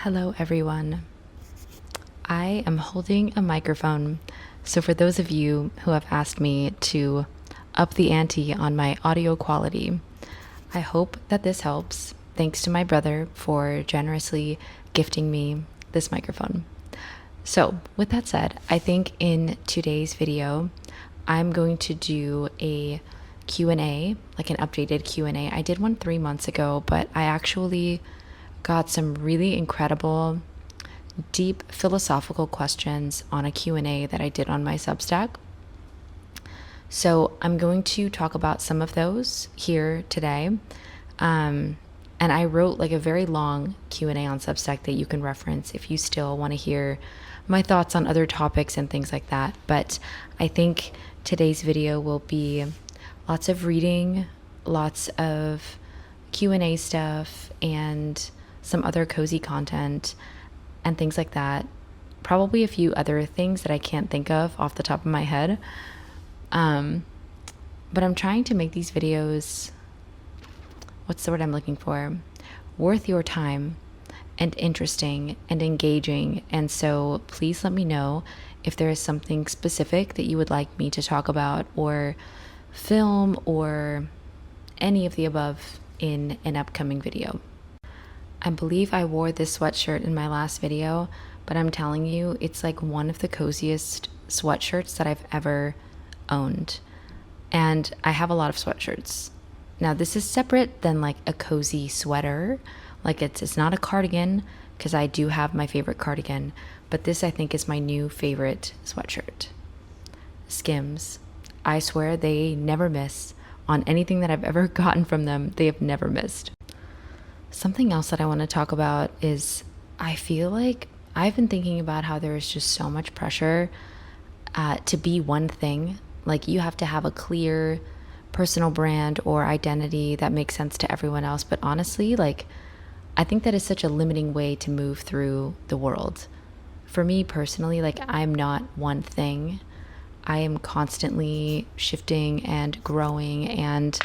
Hello, everyone. I am holding a microphone, so for those of you who have asked me to up the ante on my audio quality, I hope that this helps. Thanks to my brother for generously gifting me this microphone. So, with that said, I think in today's video, I'm going to do a Q&A, like an updated Q&A. I did one 3 months ago, but I actually got some really incredible, deep philosophical questions on a Q&A that I did on my Substack. So I'm going to talk about some of those here today. And I wrote like a very long Q&A on Substack that you can reference if you still want to hear my thoughts on other topics and things like that. But I think today's video will be lots of reading, lots of Q&A stuff, and some other cozy content and things like that. Probably a few other things that I can't think of off the top of my head. But I'm trying to make these videos, what's the word I'm looking for? Worth your time and interesting and engaging. And so please let me know if there is something specific that you would like me to talk about or film or any of the above in an upcoming video. I believe I wore this sweatshirt in my last video, but I'm telling you, it's like one of the coziest sweatshirts that I've ever owned. And I have a lot of sweatshirts. Now, this is separate than like a cozy sweater. Like it's not a cardigan, because I do have my favorite cardigan, but this I think is my new favorite sweatshirt. Skims. I swear they never miss. On anything that I've ever gotten from them, they have never missed. Something else that I want to talk about is I feel like I've been thinking about how there is just so much pressure to be one thing. Like you have to have a clear personal brand or identity that makes sense to everyone else. But honestly, like I think that is such a limiting way to move through the world. For me personally, like I'm not one thing. I am constantly shifting and growing and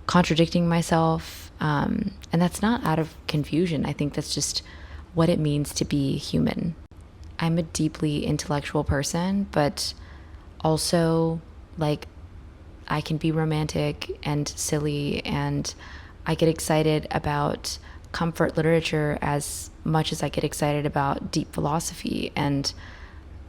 contradicting myself. And that's not out of confusion. I think that's just what it means to be human. I'm a deeply intellectual person, but also like I can be romantic and silly, and I get excited about comfort literature as much as I get excited about deep philosophy. And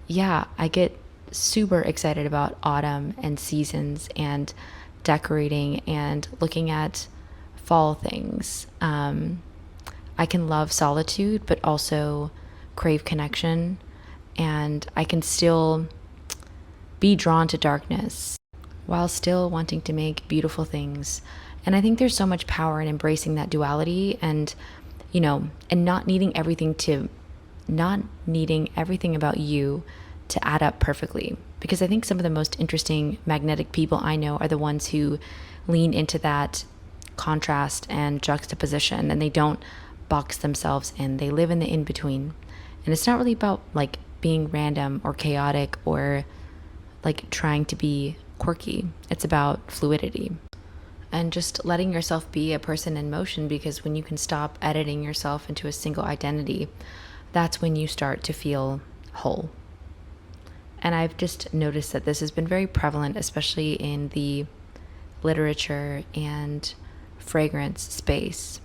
yeah, I get super excited about autumn and seasons and decorating and looking at fall things. I can love solitude, but also crave connection. And I can still be drawn to darkness while still wanting to make beautiful things. And I think there's so much power in embracing that duality and, and not needing everything about you to add up perfectly. Because I think some of the most interesting magnetic people I know are the ones who lean into that contrast and juxtaposition, and they don't box themselves in. They live in the in-between. And it's not really about like being random or chaotic or like trying to be quirky. It's about fluidity and just letting yourself be a person in motion, because when you can stop editing yourself into a single identity, that's when you start to feel whole. And I've just noticed that this has been very prevalent, especially in the literature and fragrance space.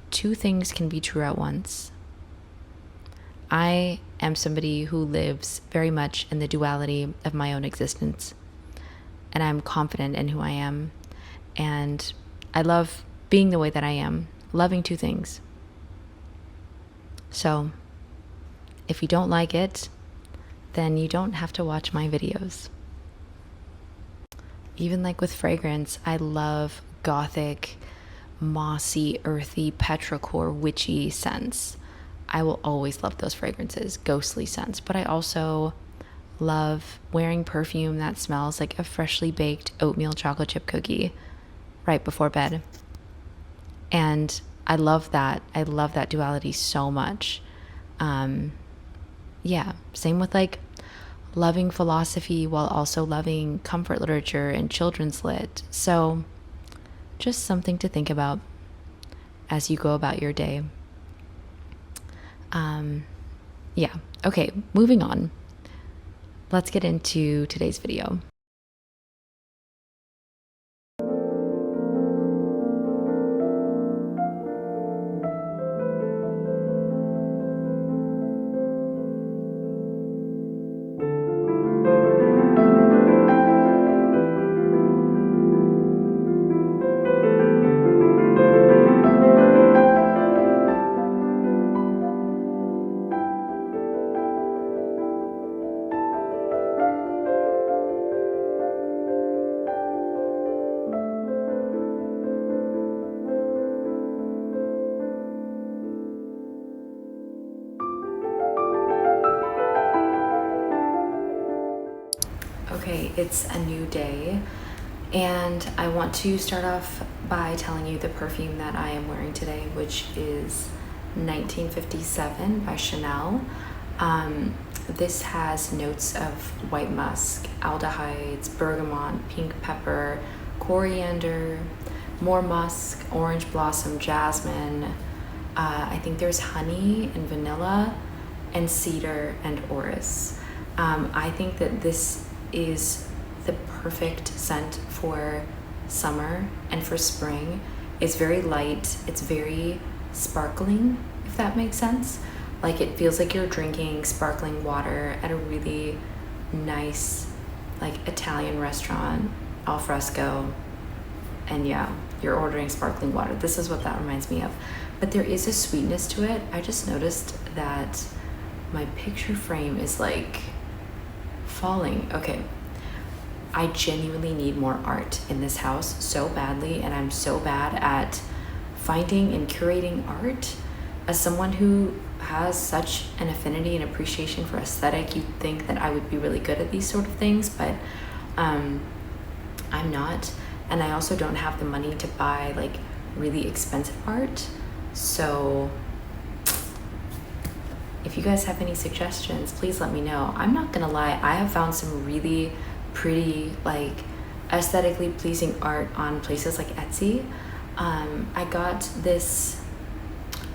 Two things can be true at once. I am somebody who lives very much in the duality of my own existence, and I'm confident in who I am, and I love being the way that I am, loving two things. So if you don't like it, then you don't have to watch my videos. Even like with fragrance, I love gothic, mossy, earthy, petrichor, witchy scents. I will always love those fragrances, ghostly scents. But I also love wearing perfume that smells like a freshly baked oatmeal chocolate chip cookie right before bed. And I love that. I love that duality so much. Same with like loving philosophy while also loving comfort literature and children's lit. So just something to think about as you go about your day. Yeah, okay, moving on. Let's get into today's video. Okay, it's a new day, and I want to start off by telling you the perfume that I am wearing today, which is 1957 by Chanel. This has notes of white musk, aldehydes, bergamot, pink pepper, coriander, more musk, orange blossom, jasmine. I think there's honey and vanilla and cedar and orris. I think that this is the perfect scent for summer and for spring. It's very light, it's very sparkling, if that makes sense. Like, it feels like you're drinking sparkling water at a really nice, like, Italian restaurant, al fresco, and yeah, you're ordering sparkling water. This is what that reminds me of. But there is a sweetness to it. I just noticed that my picture frame is like falling. Okay, I genuinely need more art in this house so badly, and I'm so bad at finding and curating art. As someone who has such an affinity and appreciation for aesthetic, you'd think that I would be really good at these sort of things, but I'm not. And I also don't have the money to buy like really expensive art. So if you guys have any suggestions, please let me know. I'm not gonna lie, I have found some really pretty, like, aesthetically pleasing art on places like Etsy. I got this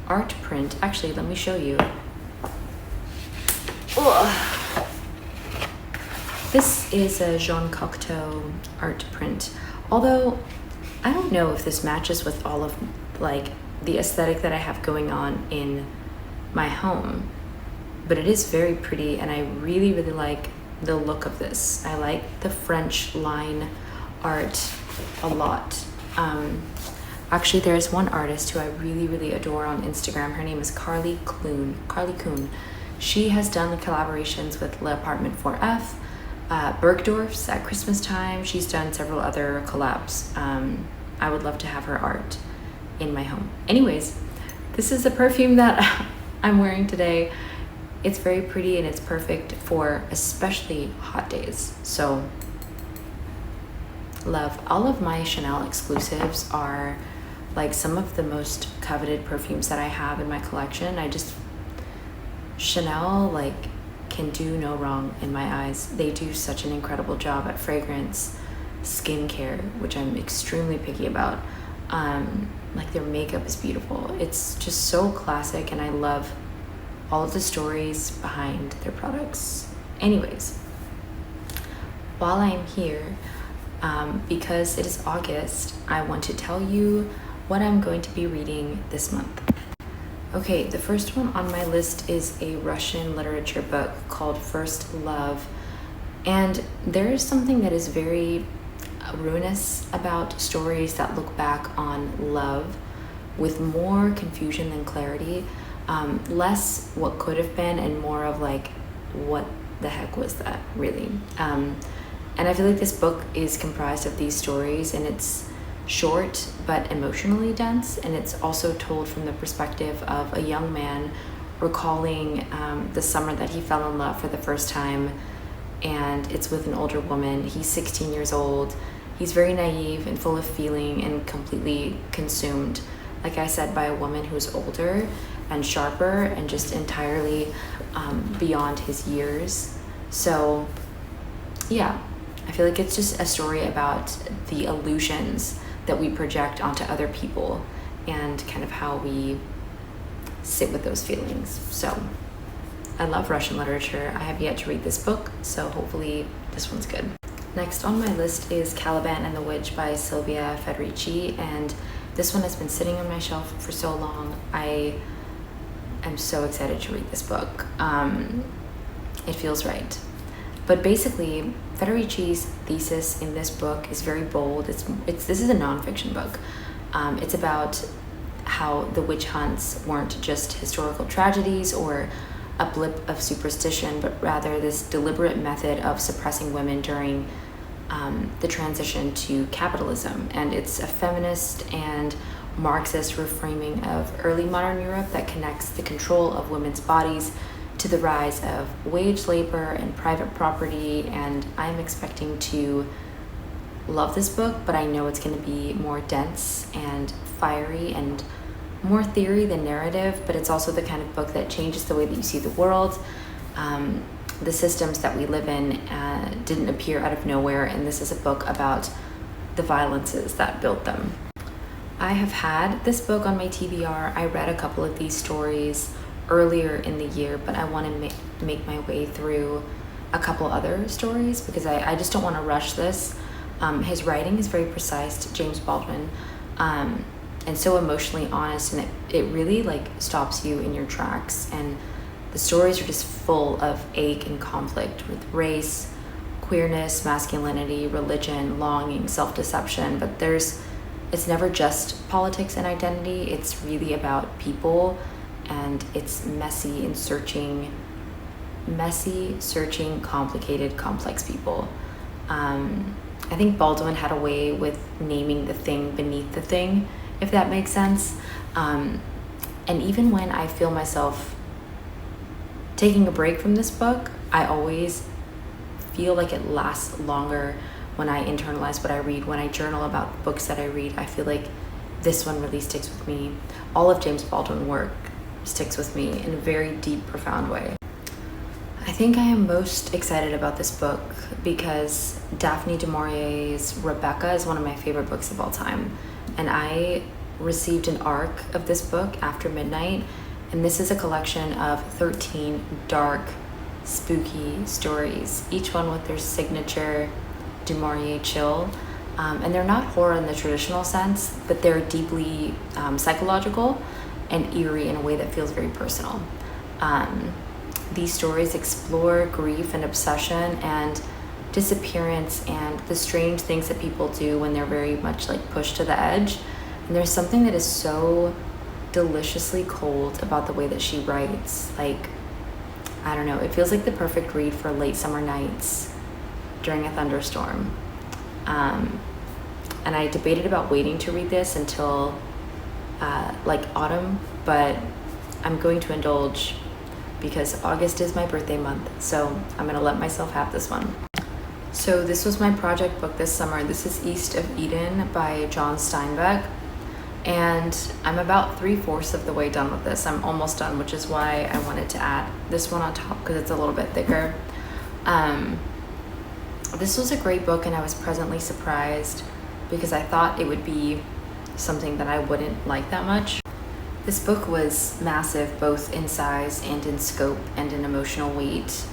art print. Actually, let me show you. Ugh. This is a Jean Cocteau art print. Although I don't know if this matches with all of like the aesthetic that I have going on in my home, but it is very pretty, and I really like the look of this. I like the French line art a lot. Actually, there's one artist who I really adore on Instagram. Her name is Carly Kuhn. She has done collaborations with L'Appartement 4F, Bergdorf's at Christmas time. She's done several other collabs. I would love to have her art in my home. Anyways, this is the perfume that I'm wearing today. It's very pretty, and it's perfect for especially hot days. So love. All of my Chanel exclusives are like some of the most coveted perfumes that I have in my collection. Chanel like can do no wrong in my eyes. They do such an incredible job at fragrance, skincare, which I'm extremely picky about. Like, their makeup is beautiful. It's just so classic, and I love all of the stories behind their products. Anyways, while I'm here, because it is August, I want to tell you what I'm going to be reading this month. Okay, the first one on my list is a Russian literature book called First Love. And there is something that is very ruinous about stories that look back on love with more confusion than clarity. Less what could have been and more of like, what the heck was that, really? And I feel like this book is comprised of these stories, and it's short but emotionally dense, and it's also told from the perspective of a young man recalling the summer that he fell in love for the first time, and it's with an older woman. He's 16 years old. He's very naive and full of feeling and completely consumed, like I said, by a woman who's older and sharper and just entirely beyond his years. So yeah, I feel like it's just a story about the illusions that we project onto other people, and kind of how we sit with those feelings. So I love Russian literature. I have yet to read this book, so hopefully this one's good. Next on my list is Caliban and the Witch by Silvia Federici, and this one has been sitting on my shelf for so long. I am so excited to read this book. It feels right. But basically, Federici's thesis in this book is very bold. This is a nonfiction book. It's about how the witch hunts weren't just historical tragedies or a blip of superstition, but rather this deliberate method of suppressing women during the transition to capitalism. And it's a feminist and Marxist reframing of early modern Europe that connects the control of women's bodies to the rise of wage labor and private property. And I'm expecting to love this book, but I know it's going to be more dense and fiery and more theory than narrative, but it's also the kind of book that changes the way that you see the world. The systems that we live in didn't appear out of nowhere, and this is a book about the violences that built them. I have had this book on my TBR. I read a couple of these stories earlier in the year, but I want to make my way through a couple other stories because I just don't want to rush this. His writing is very precise, James Baldwin, and so emotionally honest, and it really like stops you in your tracks. And the stories are just full of ache and conflict with race, queerness, masculinity, religion, longing, self-deception. But it's never just politics and identity. It's really about people, and it's messy, searching, complicated, complex people. I think Baldwin had a way with naming the thing beneath the thing, if that makes sense. And even when I feel myself taking a break from this book, I always feel like it lasts longer when I internalize what I read. When I journal about books that I read, I feel like this one really sticks with me. All of James Baldwin's work sticks with me in a very deep, profound way. I think I am most excited about this book because Daphne du Maurier's Rebecca is one of my favorite books of all time. And I received an ARC of this book after midnight, and this is a collection of 13 dark, spooky stories, each one with their signature du Maurier chill. And they're not horror in the traditional sense, but they're deeply psychological and eerie in a way that feels very personal. These stories explore grief and obsession and disappearance and the strange things that people do when they're very much like pushed to the edge. And there's something that is so deliciously cold about the way that she writes. Like, I don't know, it feels like the perfect read for late summer nights during a thunderstorm. And I debated about waiting to read this until like autumn, but I'm going to indulge because August is my birthday month, so I'm gonna let myself have this one. So this was my project book this summer. This is East of Eden by John Steinbeck, and I'm about 3/4 of the way done with this. I'm almost done, which is why I wanted to add this one on top because it's a little bit thicker. This was a great book, and I was pleasantly surprised because I thought it would be something that I wouldn't like that much. This book was massive, both in size and in scope and in emotional weight.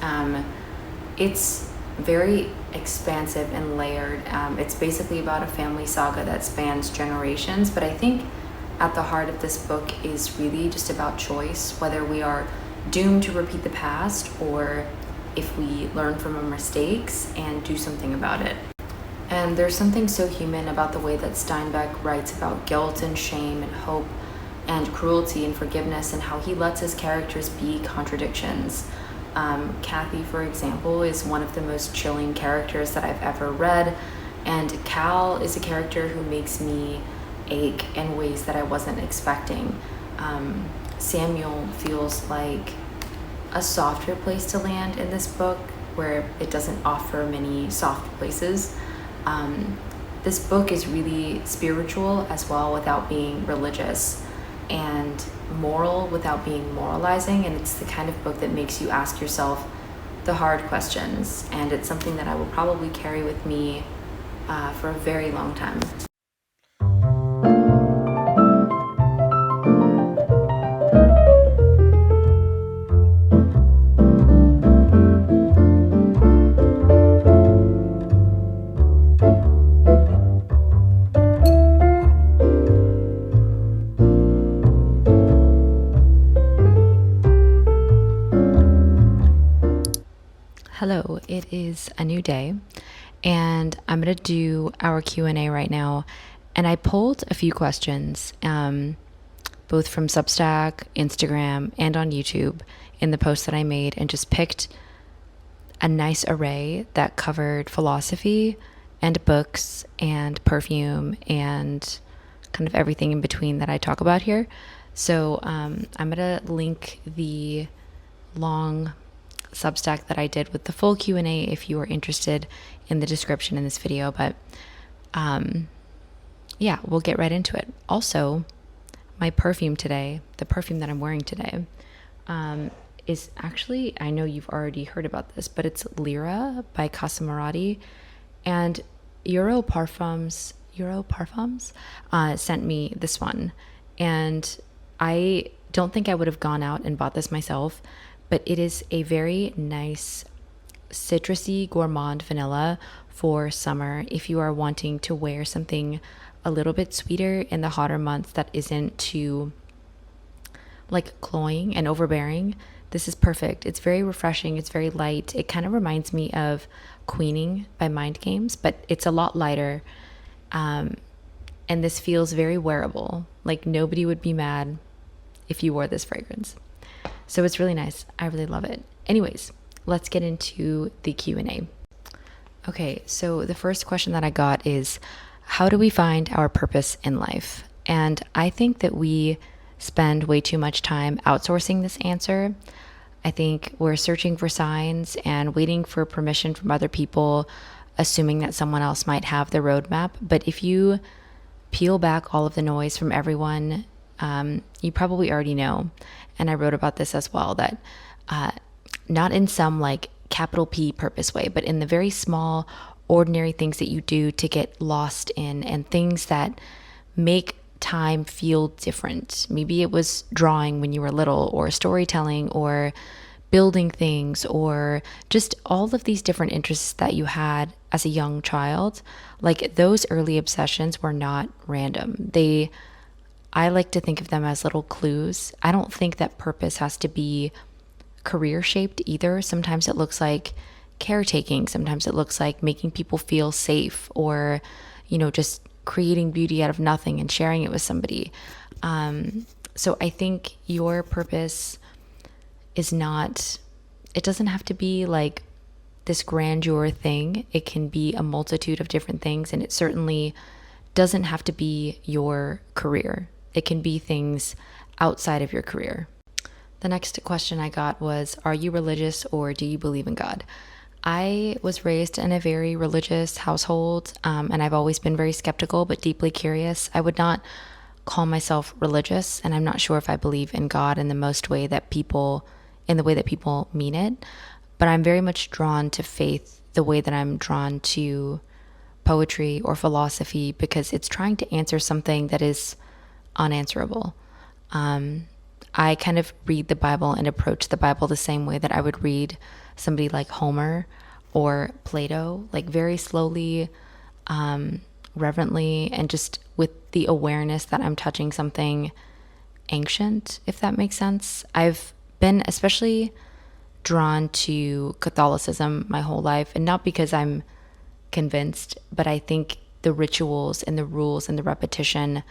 It's very expansive and layered. It's basically about a family saga that spans generations, but I think at the heart of this book is really just about choice, whether we are doomed to repeat the past or if we learn from our mistakes and do something about it. And there's something so human about the way that Steinbeck writes about guilt and shame and hope and cruelty and forgiveness, and how he lets his characters be contradictions. Kathy, for example, is one of the most chilling characters that I've ever read, and Cal is a character who makes me ache in ways that I wasn't expecting. Samuel feels like a softer place to land in this book, where it doesn't offer many soft places. This book is really spiritual as well without being religious, and moral without being moralizing, and it's the kind of book that makes you ask yourself the hard questions, and it's something that I will probably carry with me for a very long time. is a new day, and I'm going to do our Q&A right now. And I pulled a few questions, both from Substack, Instagram, and on YouTube in the post that I made, and just picked a nice array that covered philosophy and books and perfume and kind of everything in between that I talk about here. So I'm going to link the long Substack that I did with the full Q&A if you are interested in the description in this video. But yeah, we'll get right into it. Also, my perfume today, the perfume that I'm wearing today, is actually, I know you've already heard about this, but it's Lyra by Casamarati, and Euro Parfums sent me this one, and I don't think I would have gone out and bought this myself, but it is a very nice citrusy gourmand vanilla for summer if you are wanting to wear something a little bit sweeter in the hotter months that isn't too like cloying and overbearing. This is perfect. It's very refreshing. It's very light. It kind of reminds me of Queening by Mind Games, but it's a lot lighter. And this feels very wearable. Like nobody would be mad if you wore this fragrance. So it's really nice. I really love it. Anyways, let's get into the Q&A. Okay, so the first question that I got is, how do we find our purpose in life? And I think that we spend way too much time outsourcing this answer. I think we're searching for signs and waiting for permission from other people, assuming that someone else might have the roadmap. But if you peel back all of the noise from everyone, you probably already know. And I wrote about this as well, that not in some like capital P purpose way, but in the very small, ordinary things that you do to get lost in, and things that make time feel different. Maybe it was drawing when you were little, or storytelling, or building things, or just all of these different interests that you had as a young child. Like those early obsessions were not random. I like to think of them as little clues. I don't think that purpose has to be career shaped either. Sometimes it looks like caretaking. Sometimes it looks like making people feel safe, or, just creating beauty out of nothing and sharing it with somebody. So I think your purpose is not, it doesn't have to be like this grandeur thing. It can be a multitude of different things, and it certainly doesn't have to be your career. It can be things outside of your career. The next question I got was, are you religious or do you believe in God? I was raised in a very religious household, and I've always been very skeptical but deeply curious. I would not call myself religious, and I'm not sure if I believe in God in the way that people mean it, but I'm very much drawn to faith the way that I'm drawn to poetry or philosophy, because it's trying to answer something that is unanswerable. I kind of read the Bible and approach the Bible the same way that I would read somebody like Homer or Plato, like very slowly, reverently, and just with the awareness that I'm touching something ancient, if that makes sense. I've been especially drawn to Catholicism my whole life, and not because I'm convinced, but I think the rituals and the rules and the repetition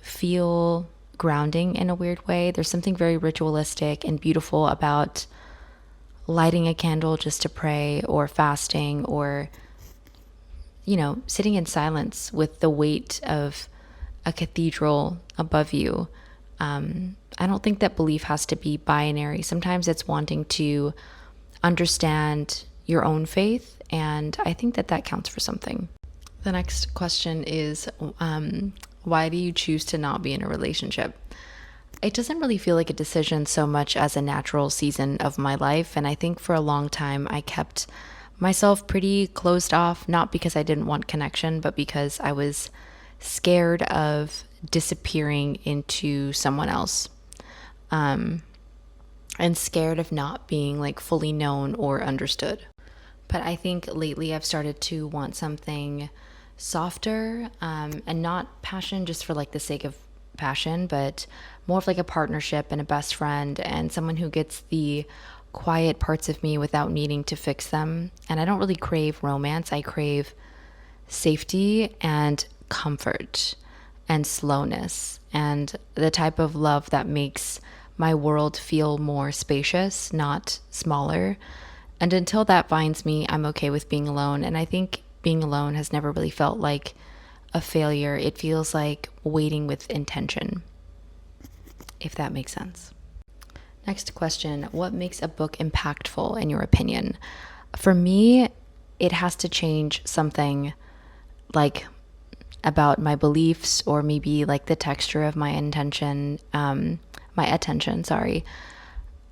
feel grounding in a weird way. There's something very ritualistic and beautiful about lighting a candle just to pray, or fasting, or sitting in silence with the weight of a cathedral above you. I don't think that belief has to be binary. Sometimes it's wanting to understand your own faith, and I think that counts for something. The next question is, why do you choose to not be in a relationship? It doesn't really feel like a decision so much as a natural season of my life, and I think for a long time I kept myself pretty closed off, not because I didn't want connection, but because I was scared of disappearing into someone else, and scared of not being like fully known or understood. But I think lately I've started to want something softer, and not passion just for like the sake of passion, but more of like a partnership and a best friend, and someone who gets the quiet parts of me without needing to fix them. And I don't really crave romance. I crave safety and comfort and slowness and the type of love that makes my world feel more spacious, not smaller. And until that finds me, I'm okay with being alone. And I think being alone has never really felt like a failure. It feels like waiting with intention, if that makes sense. Next question. What makes a book impactful in your opinion? For me, it has to change something like about my beliefs, or maybe like the texture of my attention, sorry.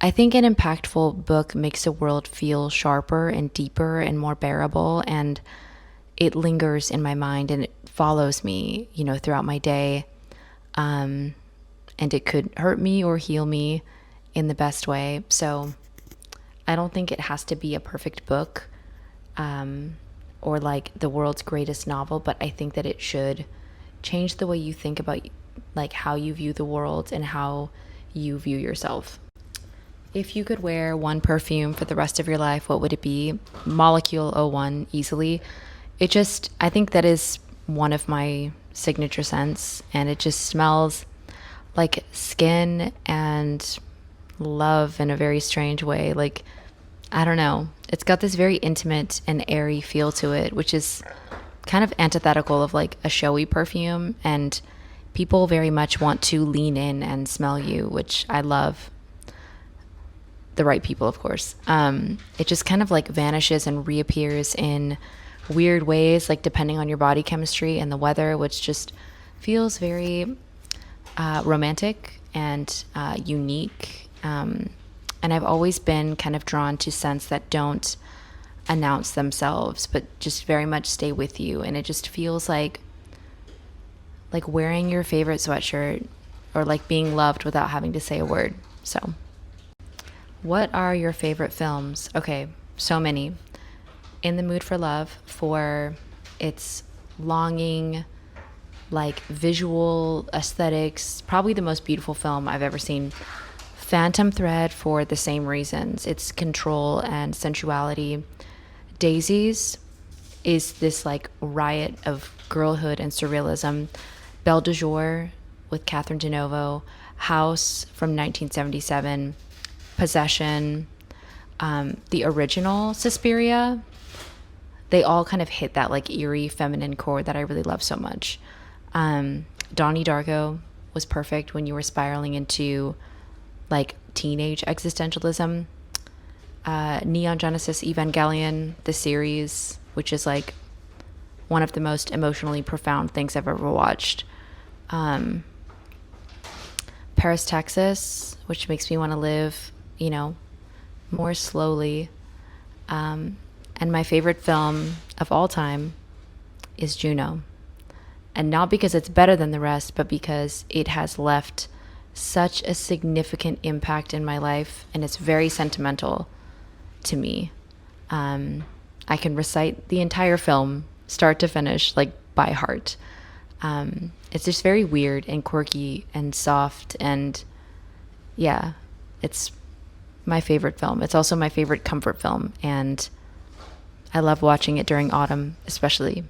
I think an impactful book makes the world feel sharper and deeper and more bearable, and it lingers in my mind and it follows me, throughout my day. And it could hurt me or heal me in the best way. So I don't think it has to be a perfect book, or like the world's greatest novel, but I think that it should change the way you think about like how you view the world and how you view yourself. If you could wear one perfume for the rest of your life, what would it be? Molecule 01, easily. I think that is one of my signature scents, and it just smells like skin and love in a very strange way. Like, I don't know. It's got this very intimate and airy feel to it, which is kind of antithetical of like a showy perfume. And people very much want to lean in and smell you, which I love. The right people, of course. It just kind of like vanishes and reappears in weird ways, like depending on your body chemistry and the weather, which just feels very romantic and unique. And I've always been kind of drawn to scents that don't announce themselves, but just very much stay with you. And it just feels like wearing your favorite sweatshirt, or like being loved without having to say a word. So, what are your favorite films? Okay, so many. In the Mood for Love, for its longing, like visual aesthetics, probably the most beautiful film I've ever seen. Phantom Thread, for the same reasons, its control and sensuality. Daisies is this like riot of girlhood and surrealism. Belle de Jour with Catherine Deneuve. House from 1977. Possession. The original Suspiria. They all kind of hit that like eerie feminine chord that I really love so much. Donnie Darko was perfect when you were spiraling into like teenage existentialism. Neon Genesis Evangelion, the series, which is like one of the most emotionally profound things I've ever watched. Paris, Texas, which makes me want to live, more slowly. And my favorite film of all time is Juno. And not because it's better than the rest, but because it has left such a significant impact in my life, and it's very sentimental to me. I can recite the entire film, start to finish, like by heart. It's just very weird and quirky and soft, and yeah, it's my favorite film. It's also my favorite comfort film, and I love watching it during autumn, especially.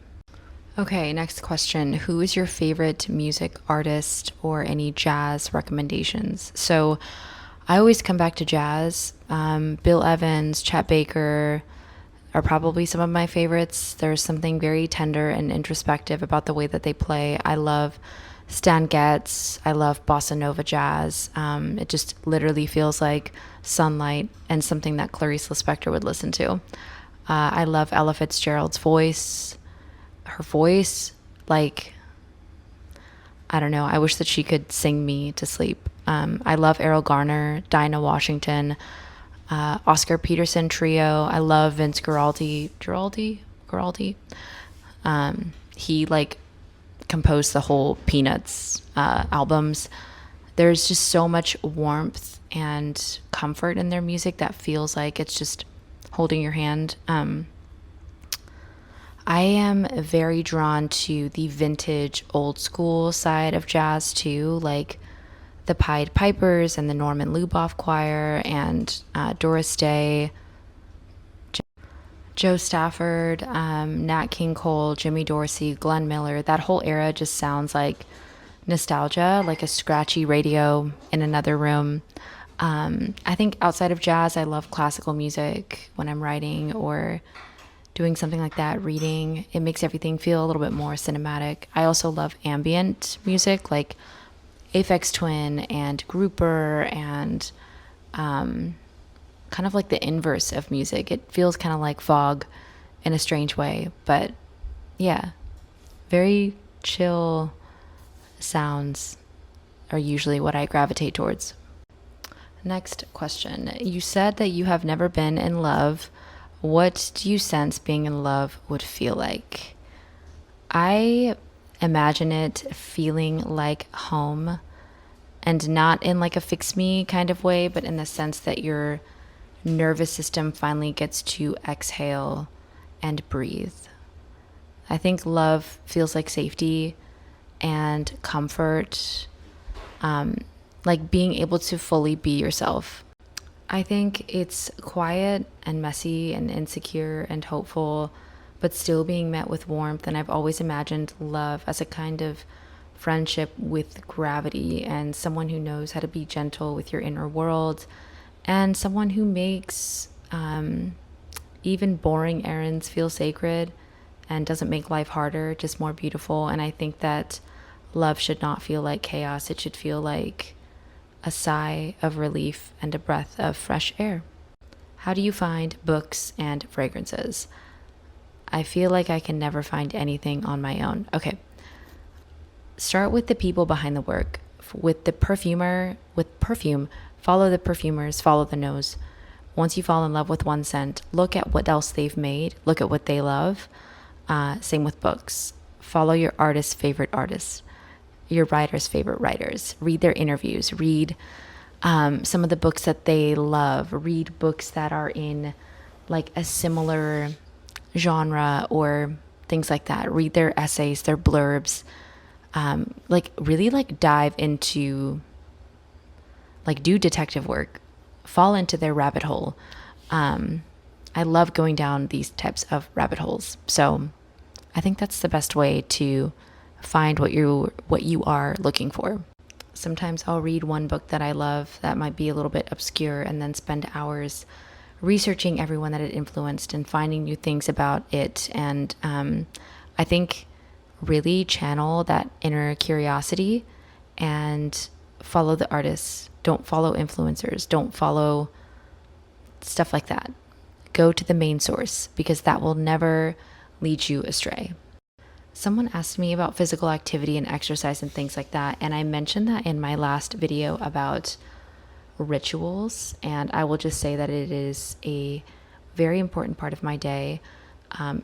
Okay, next question. Who is your favorite music artist, or any jazz recommendations? So I always come back to jazz. Bill Evans, Chet Baker are probably some of my favorites. There's something very tender and introspective about the way that they play. I love Stan Getz. I love bossa nova jazz. It just literally feels like sunlight and something that Clarice Lispector would listen to. I love Ella Fitzgerald's voice. Her voice, like, I don't know. I wish that she could sing me to sleep. I love Errol Garner, Dinah Washington, Oscar Peterson trio. I love Vince Guaraldi. He like composed the whole Peanuts albums. There's just so much warmth and comfort in their music that feels like it's just holding your hand. I am very drawn to the vintage old school side of jazz too, like the the Pied Pipers and the Norman Luboff Choir and Doris Day, Joe Stafford, Nat King Cole, Jimmy Dorsey, Glenn Miller. That whole era just sounds like nostalgia, like a scratchy radio in another room. I think outside of jazz, I love classical music when I'm writing or doing something like that, reading. It makes everything feel a little bit more cinematic. I also love ambient music like Aphex Twin and Grouper and kind of like the inverse of music. It feels kind of like fog in a strange way, but yeah, very chill sounds are usually what I gravitate towards. Next question. You said that you have never been in love. What do you sense being in love would feel like? I imagine it feeling like home, and not in like a fix me kind of way, but in the sense that your nervous system finally gets to exhale and breathe. I think love feels like safety and comfort, like being able to fully be yourself. I think it's quiet and messy and insecure and hopeful, but still being met with warmth. And I've always imagined love as a kind of friendship with gravity and someone who knows how to be gentle with your inner world and someone who makes even boring errands feel sacred and doesn't make life harder, just more beautiful. And I think that love should not feel like chaos. It should feel like a sigh of relief and a breath of fresh air. How do you find books and fragrances? I feel like I can never find anything on my own. Okay. Start with the people behind the work. With perfume, follow the perfumers, follow the nose. Once you fall in love with one scent, look at what else they've made, look at what they love. Same with books. Follow your artist's favorite artists, your writer's favorite writers. Read their interviews. Read some of the books that they love. Read books that are in like a similar genre or things like that. Read their essays, their blurbs. Really dive into, like, do detective work. Fall into their rabbit hole. I love going down these types of rabbit holes. So I think that's the best way to find what you are looking for. Sometimes I'll read one book that I love that might be a little bit obscure and then spend hours researching everyone that it influenced and finding new things about it. And I think really channel that inner curiosity and follow the artists. Don't follow influencers. Don't follow stuff like that. Go to the main source because that will never lead you astray. Someone asked me about physical activity and exercise and things like that, and I mentioned that in my last video about rituals, and I will just say that it is a very important part of my day.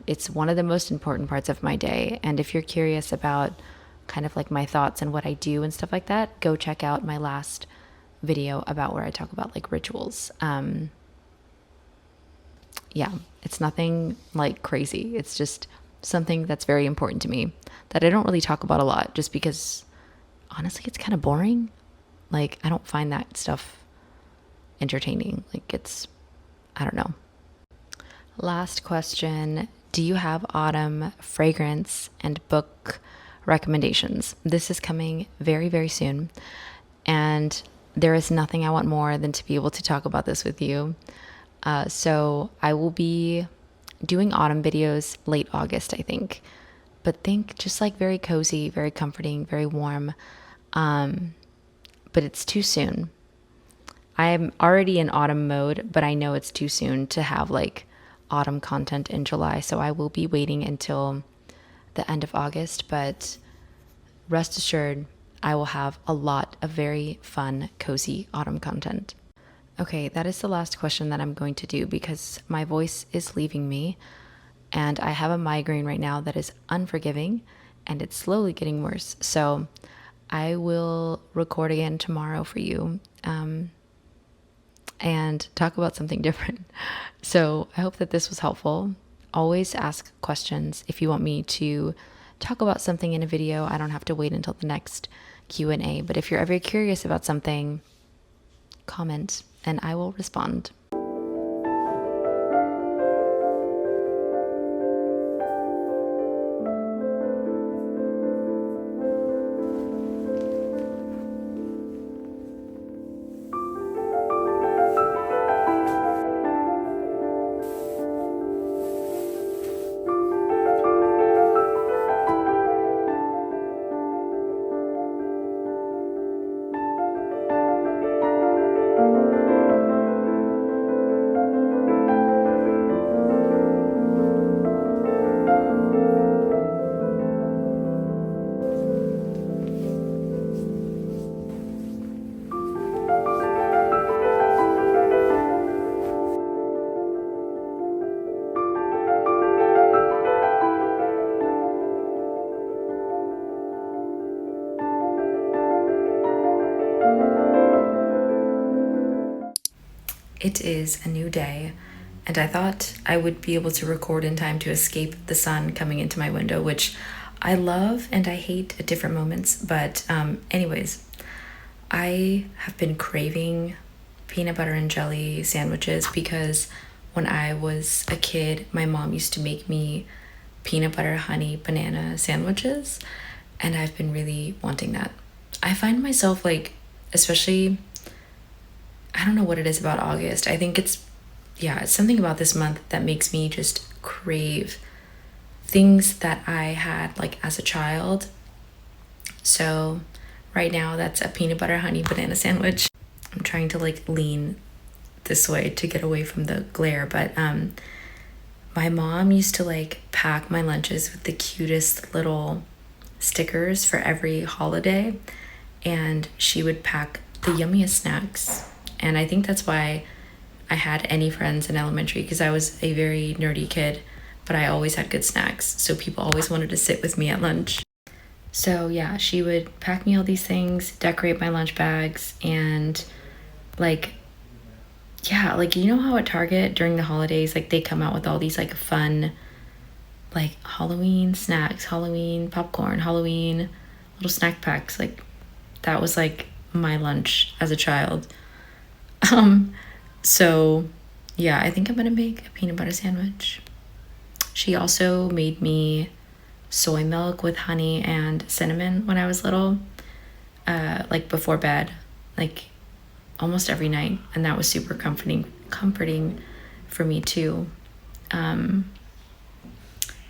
It's one of the most important parts of my day, and if you're curious about kind of like my thoughts and what I do and stuff like that, go check out my last video about where I talk about like rituals. Yeah, it's nothing like crazy. It's just something that's very important to me that I don't really talk about a lot just because honestly it's kind of boring. Like I don't find that stuff entertaining. Like I don't know. Last question. Do you have autumn fragrance and book recommendations? This is coming very, very soon. And there is nothing I want more than to be able to talk about this with you. So I will be doing autumn videos late August, I think. But think just like very cozy, very comforting, very warm. But it's too soon. I am already in autumn mode, but I know it's too soon to have like autumn content in July. So I will be waiting until the end of August. But rest assured, I will have a lot of very fun, cozy autumn content. Okay, that is the last question that I'm going to do because my voice is leaving me and I have a migraine right now that is unforgiving and it's slowly getting worse. So I will record again tomorrow for you and talk about something different. So I hope that this was helpful. Always ask questions if you want me to talk about something in a video. I don't have to wait until the next Q&A. But if you're ever curious about something, comment and I will respond. It is a new day, and I thought I would be able to record in time to escape the sun coming into my window, which I love and I hate at different moments. But anyways, I have been craving peanut butter and jelly sandwiches because when I was a kid, my mom used to make me peanut butter, honey, banana sandwiches, and I've been really wanting that. I find myself like, especially, I don't know what it is about August. I think it's something about this month that makes me just crave things that I had like as a child. So right now that's a peanut butter honey banana sandwich. I'm trying to like lean this way to get away from the glare, but my mom used to like pack my lunches with the cutest little stickers for every holiday, and she would pack the yummiest snacks. And I think that's why I had any friends in elementary, because I was a very nerdy kid, but I always had good snacks. So people always wanted to sit with me at lunch. So yeah, she would pack me all these things, decorate my lunch bags, and like, yeah, like, you know how at Target during the holidays, like they come out with all these like fun, like Halloween snacks, Halloween popcorn, Halloween little snack packs. Like that was like my lunch as a child. So yeah, I think I'm gonna make a peanut butter sandwich. She also made me soy milk with honey and cinnamon when I was little, like before bed, like almost every night, and that was super comforting for me too.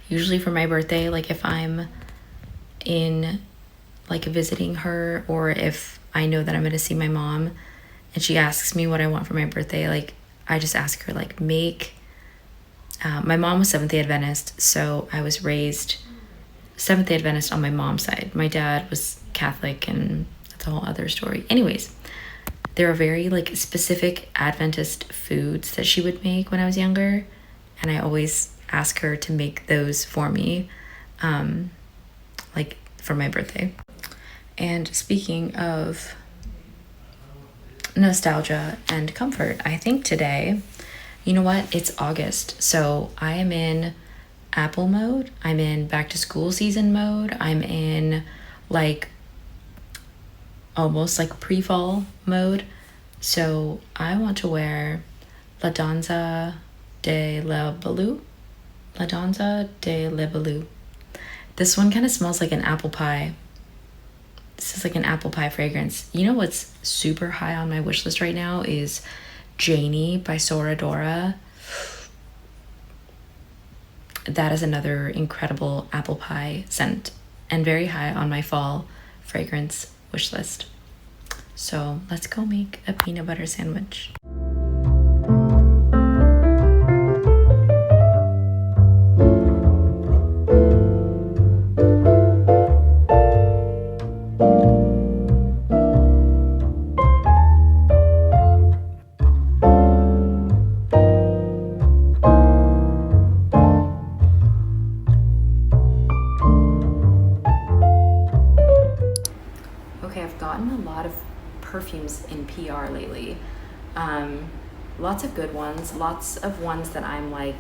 Usually for my birthday, like if I'm in like visiting her, or if I know that I'm gonna see my mom and she asks me what I want for my birthday, like I just ask her like make, my mom was Seventh-day Adventist, so I was raised Seventh-day Adventist on my mom's side. My dad was Catholic, and that's a whole other story. Anyways, there are very like specific Adventist foods that she would make when I was younger, and I always ask her to make those for me, like for my birthday. And speaking of nostalgia and comfort, I think today, you know what, it's August, so I am in Apple mode, I'm in back to school season mode, I'm in like almost like pre-fall mode. So I want to wear La Danza de la Baloo. La Danza de la Baloo. This one kind of smells like an apple pie. This is like an apple pie fragrance. You know what's super high on my wish list right now is Janie by Sora Dora. That is another incredible apple pie scent, and very high on my fall fragrance wish list. So let's go make a peanut butter sandwich. Okay, I've gotten a lot of perfumes in PR lately. Lots of good ones, lots of ones that I'm like,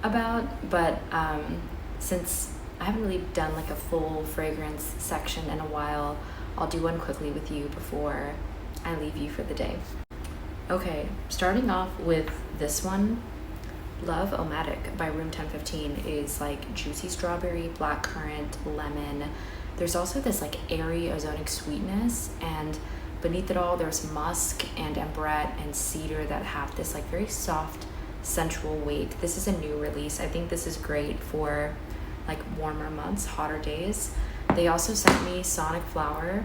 about, but since I haven't really done like a full fragrance section in a while. I'll do one quickly with you before I leave you for the day. Okay, starting off with this one, Love Omatic by Room 1015 is like juicy strawberry, blackcurrant, lemon. There's also this like airy ozonic sweetness, and beneath it all there's musk and ambrette and cedar that have this like very soft, sensual weight. This is a new release. I think this is great for like warmer months, hotter days. They also sent me Sonic Flower,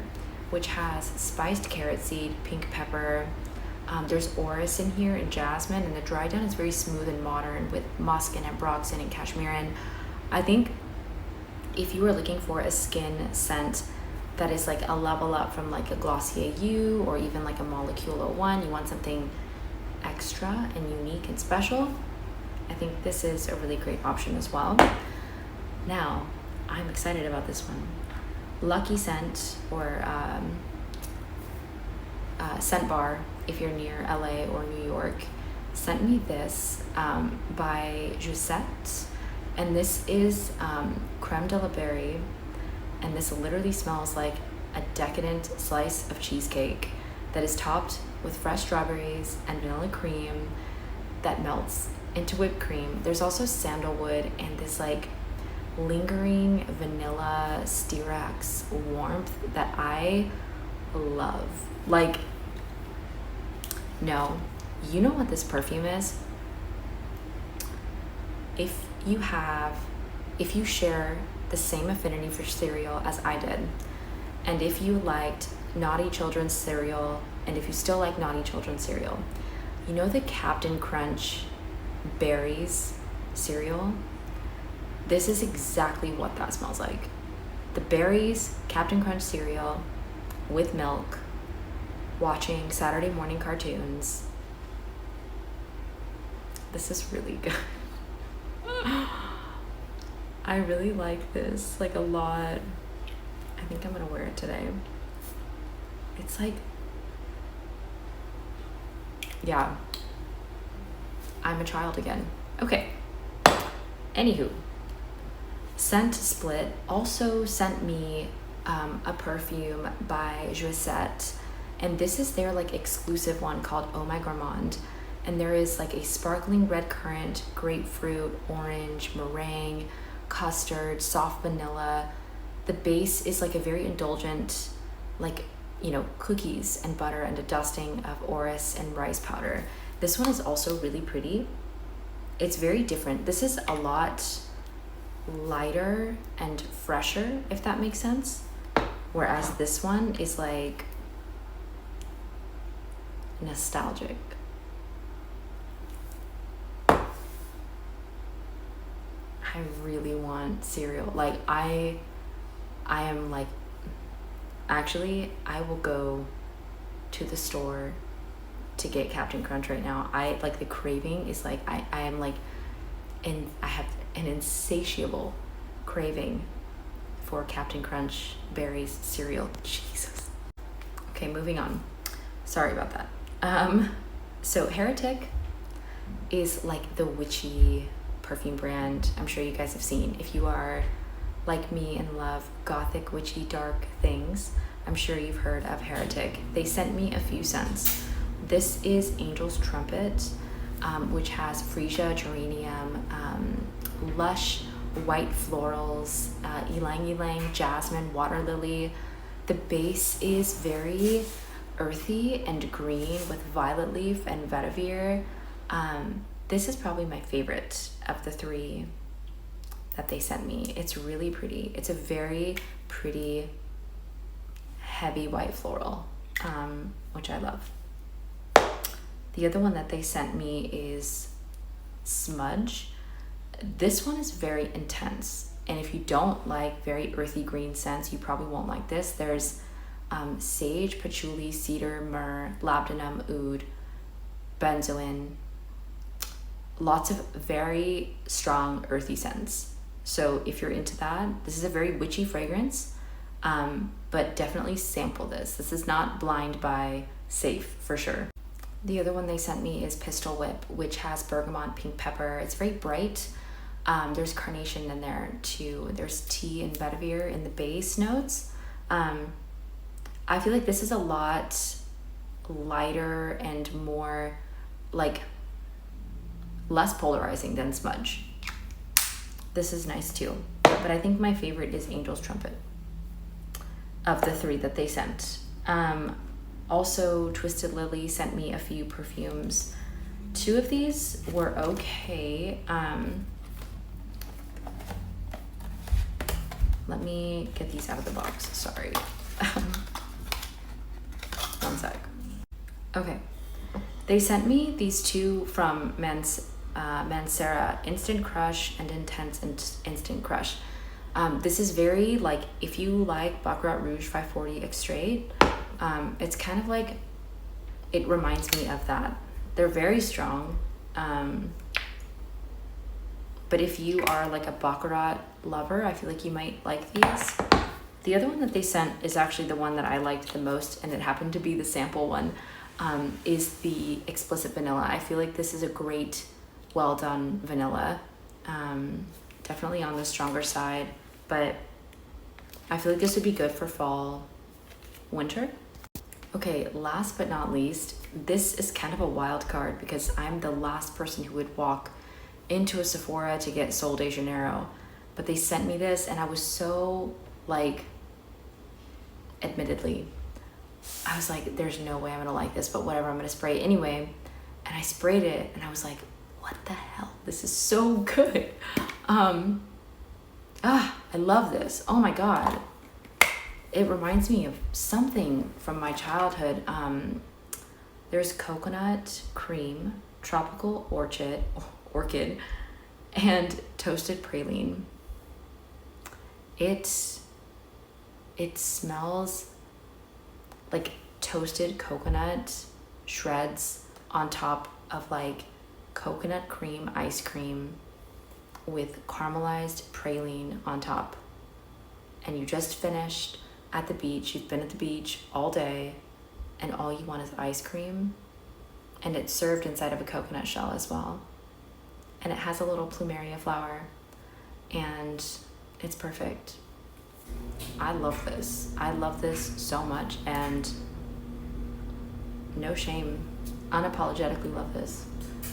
which has spiced carrot seed, pink pepper. There's orris in here and jasmine, and the dry down is very smooth and modern with musk and ambroxan and cashmeran. I think if you were looking for a skin scent that is like a level up from like a Glossier U or even like a Molecule 01, you want something extra and unique and special, I think this is a really great option as well. Now, I'm excited about this one. Lucky Scent, or Scent Bar, if you're near LA or New York, sent me this by Josette, and this is creme de la berry, and this literally smells like a decadent slice of cheesecake that is topped with fresh strawberries and vanilla cream that melts into whipped cream. There's also sandalwood and this like lingering vanilla Styrax warmth that I love. Like, no, you know what this perfume is? If you share the same affinity for cereal as I did, and if you liked Naughty Children's cereal, and if you still like Naughty Children's cereal, you know the Captain Crunch berries cereal? This is exactly what that smells like. The berries, Captain Crunch cereal with milk, watching Saturday morning cartoons. This is really good. I really like this like a lot. I think I'm gonna wear it today. It's like, yeah, I'm a child again. Okay, anywho, Scent Split also sent me a perfume by Josette, and this is their like exclusive one called Oh My Gourmand, and there is like a sparkling red currant, grapefruit, orange, meringue, custard, soft vanilla. The base is like a very indulgent, like, you know, cookies and butter and a dusting of orris and rice powder. This one is also really pretty. It's very different. This is a lot lighter and fresher, if that makes sense. Whereas this one is like nostalgic. I really want cereal. Like I am like, actually, I will go to the store to get Captain Crunch right now. I like, the craving is like, I am like, and I have an insatiable craving for Captain Crunch berries cereal. Jesus. Okay, moving on. Sorry about that. So Heretic is like the witchy perfume brand I'm sure you guys have seen. If you are like me and love gothic, witchy, dark things, I'm sure you've heard of Heretic. They sent me a few scents. This is Angel's Trumpet, which has freesia, geranium, lush white florals, ylang ylang, jasmine, water lily. The base is very earthy and green with violet leaf and vetiver. This is probably my favorite of the three that they sent me. It's really pretty. It's a very pretty, heavy white floral, which I love. The other one that they sent me is Smudge. This one is very intense, and if you don't like very earthy green scents, you probably won't like this. There's sage, patchouli, cedar, myrrh, labdanum, oud, benzoin. Lots of very strong earthy scents. So if you're into that, this is a very witchy fragrance, but definitely sample this. This is not blind buy safe for sure. The other one they sent me is Pistol Whip, which has bergamot, pink pepper. It's very bright, There's carnation in there too. There's tea and vetiver in the base notes. I feel like this is a lot lighter and more like less polarizing than smudge. This is nice too, but I think my favorite is Angel's Trumpet of the 3 that they sent. Also, Twisted Lily sent me a few perfumes. 2 of these were okay. Let me get these out of the box, sorry. One sec. Okay, they sent me these 2 from Mancera, Instant Crush and Intense Instant Crush. This is very like, if you like Baccarat Rouge 540 Extrait, it's kind of like, it reminds me of that. They're very strong, but if you are like a Baccarat lover, I feel like you might like these. The other one that they sent is actually the one that I liked the most, and it happened to be the sample one, is the Explicit Vanilla. I feel like this is a great, well done vanilla. Definitely on the stronger side, but I feel like this would be good for fall, winter. Okay, last but not least, this is kind of a wild card because I'm the last person who would walk into a Sephora to get Sol de Janeiro, but they sent me this and I was so like, admittedly, I was like, there's no way I'm gonna like this, but whatever, I'm gonna spray it anyway. And I sprayed it and I was like, what the hell? This is so good. I love this. Oh my God. It reminds me of something from my childhood. There's coconut cream, tropical orchid, and toasted praline. It smells like toasted coconut shreds on top of like coconut cream ice cream with caramelized praline on top. And you just finished at the beach, you've been at the beach all day, and all you want is ice cream. And it's served inside of a coconut shell as well. And it has a little plumeria flower, and it's perfect. I love this. I love this so much, and no shame, unapologetically love this.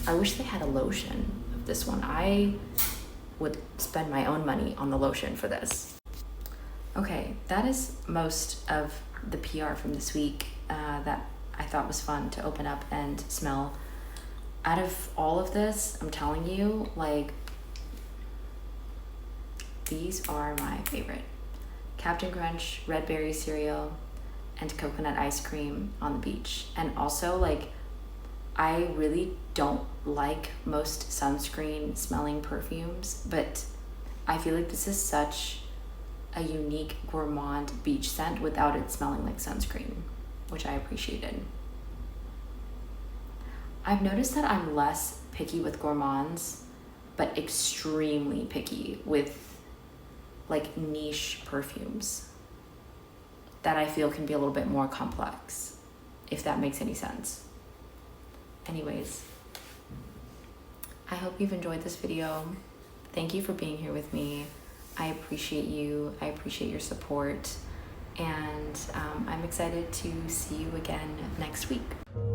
I wish they had a lotion of this one. I would spend my own money on the lotion for this. Okay, that is most of the PR from this week that I thought was fun to open up and smell. Out of all of this, I'm telling you, like, these are my favorite. Captain Crunch, red berry cereal, and coconut ice cream on the beach. And also, like, I really don't like most sunscreen smelling perfumes, but I feel like this is such a unique gourmand beach scent without it smelling like sunscreen, which I appreciated. I've noticed that I'm less picky with gourmands, but extremely picky with like niche perfumes that I feel can be a little bit more complex, if that makes any sense. Anyways, I hope you've enjoyed this video. Thank you for being here with me. I appreciate you. I appreciate your support. And I'm excited to see you again next week.